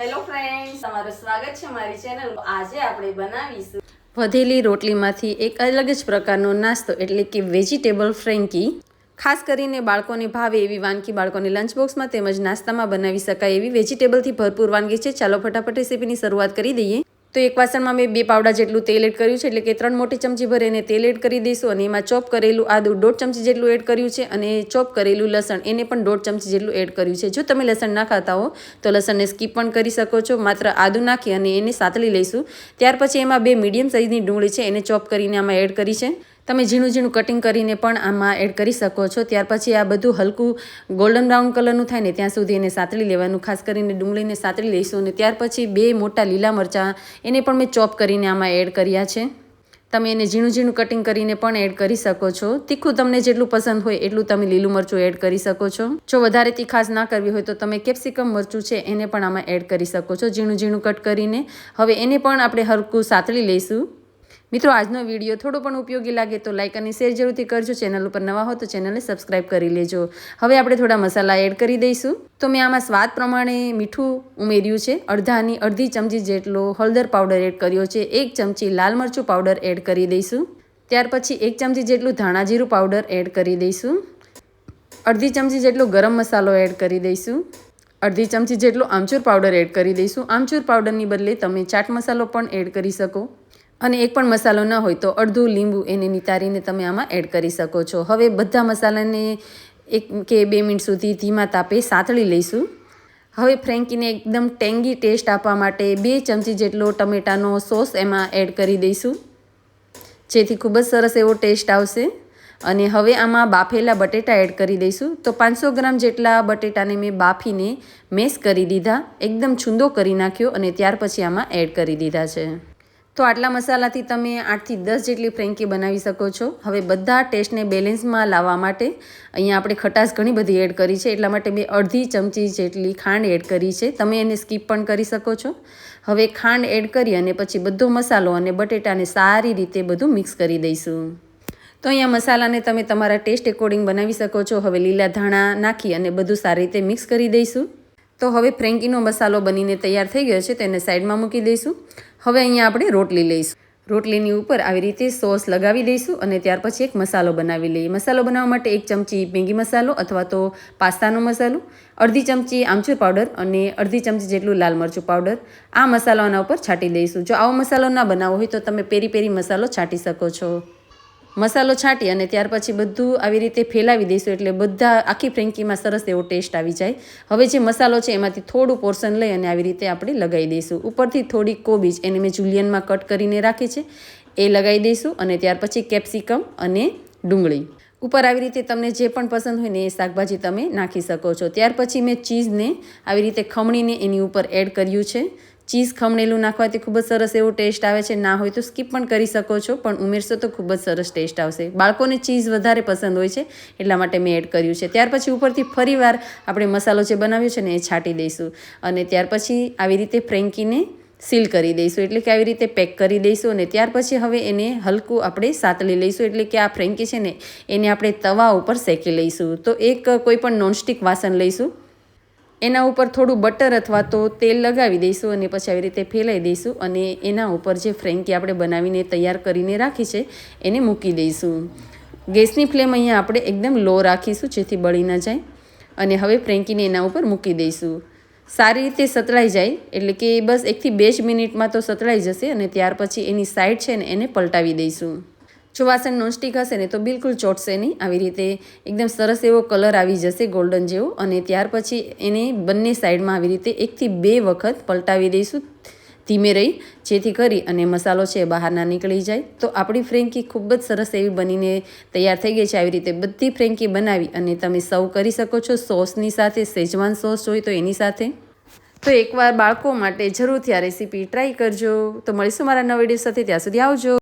Hello friends, તમારું સ્વાગત છે મારી ચેનલ. આજે આપણે બનાવીશું વધેલી રોટલીમાંથી એક અલગ જ પ્રકારનો નાસ્તો એટલે કે વેજીટેબલ ફ્રેન્કી. ખાસ કરીને બાળકોને ભાવે એવી વાનગી, બાળકોને લંચ બોક્સમાં તેમજ નાસ્તામાં બનાવી શકાય એવી વેજીટેબલથી ભરપૂર વાનગી છે. ચાલો ફટાફટ રેસીપીની શરૂઆત કરી દઈએ. તો એક વાસણમાં મેં 2 પાવડા જેટલું તેલ એડ કર્યું છે, એટલે કે 3 મોટી ચમચી ભરે એને તેલ એડ કરી દઈશું. અને એમાં ચોપ કરેલું આદું 1.5 ચમચી જેટલું એડ કર્યું છે અને ચોપ કરેલું લસણ એને પણ 1.5 ચમચી જેટલું એડ કર્યું છે. જો તમે લસણ ના ખાતા હો તો લસણને સ્કીપ પણ કરી શકો છો. માત્ર આદું નાખી અને એને સાતળી લઈશું. ત્યાર પછી એમાં 2 મીડિયમ સાઇઝની ડુંગળી છે, એને ચોપ કરીને આમાં એડ કરી છે. તમે ઝીણું ઝીણું કટિંગ કરીને પણ આમાં એડ કરી શકો છો. ત્યાર પછી આ બધું હલકું ગોલ્ડન બ્રાઉન કલરનું થાય ને ત્યાં સુધી એને સાતળી લેવાનું. ખાસ કરીને ડુંગળીને સાતળી લઈશું. અને ત્યાર પછી 2 મોટા લીલા મરચાં એને પણ મેં ચોપ કરીને આમાં એડ કર્યા છે. તમે એને ઝીણું ઝીણું કટિંગ કરીને પણ એડ કરી શકો છો. તીખું તમને જેટલું પસંદ હોય એટલું તમે લીલું મરચું એડ કરી શકો છો. જો વધારે તીખાશ ના કરવી હોય તો તમે કેપ્સિકમ મરચું છે એને પણ આમાં એડ કરી શકો છો, ઝીણું ઝીણું કટ કરીને. હવે એને પણ આપણે હલકું સાતળી લઈશું. મિત્રો, આજનો વિડીયો થોડો પણ ઉપયોગી લાગે તો લાઇક અને શેર જરૂરથી કરજો. ચેનલ ઉપર નવા હો તો ચેનલને સબસ્ક્રાઇબ કરી લેજો. હવે આપણે થોડા મસાલા એડ કરી દઈશું. તો મેં આમાં સ્વાદ પ્રમાણે મીઠું ઉમેર્યું છે. અડધી ચમચી જેટલો હળદર પાવડર એડ કર્યો છે. 1 ચમચી લાલ મરચું પાવડર એડ કરી દઈશું. ત્યાર પછી 1 ચમચી જેટલું ધાણા જીરું પાવડર એડ કરી દઈશું. અડધી ચમચી જેટલો ગરમ મસાલો એડ કરી દઈશું. અડધી ચમચી જેટલો આમચૂર પાવડર એડ કરી દઈશું. આમચૂર પાવડરની બદલે તમે ચાટ મસાલો પણ એડ કરી શકો. અને એક પણ મસાલો ન હોય તો અડધું લીંબુ એને નિતારીને તમે આમાં એડ કરી શકો છો. હવે બધા મસાલાને 1 કે 2 મિનિટ સુધી ધીમા તાપે સાતળી લઈશું. હવે ફ્રેન્કીને એકદમ ટેંગી ટેસ્ટ આપવા માટે 2 ચમચી જેટલો ટમેટાનો સોસ એમાં એડ કરી દઈશું, જેથી ખૂબ જ સરસ એવો ટેસ્ટ આવશે. અને હવે આમાં બાફેલા બટેટા એડ કરી દઈશું. તો 500 ગ્રામ જેટલા બટેટાને મેં બાફીને મેશ કરી દીધા, એકદમ છૂંદો કરી નાખ્યો અને ત્યાર પછી આમાં એડ કરી દીધા છે. તો આટલા મસાલાથી તમે 8 થી 10 જેટલી ફ્રેન્કી બનાવી શકો છો. હવે બધા ટેસ્ટને બેલેન્સમાં લાવવા માટે અહીંયા આપણે ખટાશ ઘણી બધી એડ કરી છે, એટલા માટે મેં અડધી ચમચી જેટલી ખાંડ એડ કરી છે. તમે એને સ્કીપ પણ કરી શકો છો. હવે ખાંડ એડ કરી અને પછી બધો મસાલો અને બટેટાને સારી રીતે બધું મિક્સ કરી દઈશું. તો અહીંયા મસાલાને તમે તમારા ટેસ્ટ એકોર્ડિંગ બનાવી શકો છો. હવે લીલા ધાણા નાખી અને બધું સારી રીતે મિક્સ કરી દઈશું. તો હવે ફ્રેન્કીનો મસાલો બનીને તૈયાર થઈ ગયો છે, તેને સાઈડમાં મૂકી દઈશું. હવે અહીંયા આપણે રોટલી લઈશું. રોટલીની ઉપર આવી રીતે સોસ લગાવી દઈશું અને ત્યાર પછી એક મસાલો બનાવી લઈએ. મસાલો બનાવવા માટે 1 ચમચી મેગી મસાલો અથવા તો પાસ્તાનો મસાલો, અડધી ચમચી આમચૂર પાવડર અને અડધી ચમચી જેટલું લાલ મરચું પાવડર, આ મસાલાના ઉપર છાંટી દઈશું. જો આવો મસાલો ના બનાવવો હોય તો તમે પેરી પેરી મસાલો છાંટી શકો છો. મસાલો છાંટી અને ત્યાર પછી બધું આવી રીતે ફેલાવી દઈશું, એટલે બધા આખી ફ્રેન્કીમાં સરસ એવો ટેસ્ટ આવી જાય. હવે જે મસાલો છે એમાંથી થોડું પોર્શન લઈ અને આવી રીતે આપણે લગાવી દઈશું. ઉપરથી થોડી કોબીજ એને મેં જુલિયનમાં કટ કરીને રાખી છે, એ લગાવી દઈશું. અને ત્યાર પછી કેપ્સિકમ અને ડુંગળી ઉપર આવી રીતે તમને જે પણ પસંદ હોય ને એ શાકભાજી તમે નાખી શકો છો. ત્યાર પછી મેં ચીઝને આવી રીતે ખમણીને એની ઉપર એડ કર્યું છે. ચીઝ ખમણેલું નાખવાથી ખૂબ જ સરસ એવો ટેસ્ટ આવે છે. ના હોય તો સ્કીપ પણ કરી શકો છો, પણ ઉમેરશો તો ખૂબ જ સરસ ટેસ્ટ આવશે. બાળકોને ચીઝ વધારે પસંદ હોય છે એટલા માટે મેં એડ કર્યું છે. ત્યાર પછી ઉપરથી ફરીવાર આપણે મસાલો જે બનાવ્યો છે ને એ છાંટી દઈશું. અને ત્યાર પછી આવી રીતે ફ્રેન્કીને સીલ કરી દઈશું, એટલે કે આવી રીતે પેક કરી દઈશું. અને ત્યાર પછી હવે એને હલકું આપણે સાતળી લઈશું, એટલે કે આ ફ્રેન્કી છે ને એને આપણે તવા ઉપર શેકી લઈશું. તો એક કોઈ પણ નોનસ્ટિક વાસણ લઈશું, એના ઉપર થોડું બટર અથવા તો તેલ લગાવી દઈશું અને પછી આવી રીતે ફેલાઈ દઈશું. અને એના ઉપર જે ફ્રેન્કી આપણે બનાવીને તૈયાર કરીને રાખી છે એને મૂકી દઈશું. ગેસની ફ્લેમ અહીંયા આપણે એકદમ લો રાખીશું, જેથી બળી ન જાય. અને હવે ફ્રેન્કીને એના ઉપર મૂકી દઈશું. સારી રીતે સતળાઈ જાય, એટલે કે બસ 1 થી 2 જ મિનિટમાં તો સતળાઈ જશે. અને ત્યાર પછી એની સાઈડ છે ને એને પલટાવી દઈશું. જો વાસણ નોનસ્ટિક હશે ને તો બિલકુલ ચોટશે નહીં. આવી રીતે એકદમ સરસ એવો કલર આવી જશે ગોલ્ડન જેવો. અને ત્યાર પછી એને બંને સાઈડમાં આવી રીતે 1 થી 2 વખત પલટાવી દઈશું ધીમે રહી, જેથી કરી અને મસાલો છે બહાર ના નીકળી જાય. તો આપણી ફ્રેન્કી ખૂબ જ સરસ એવી બનીને તૈયાર થઈ ગઈ છે. આવી રીતે બધી ફ્રેન્કી બનાવી અને તમે સર્વ કરી શકો છો સોસની સાથે. શેઝવાન સોસ હોય તો એની સાથે. તો એકવાર બાળકો માટે જરૂરથી આ રેસીપી ટ્રાય કરજો. તો મળીશું મારા નવા વિડીયો સાથે. ત્યાં સુધી આવજો.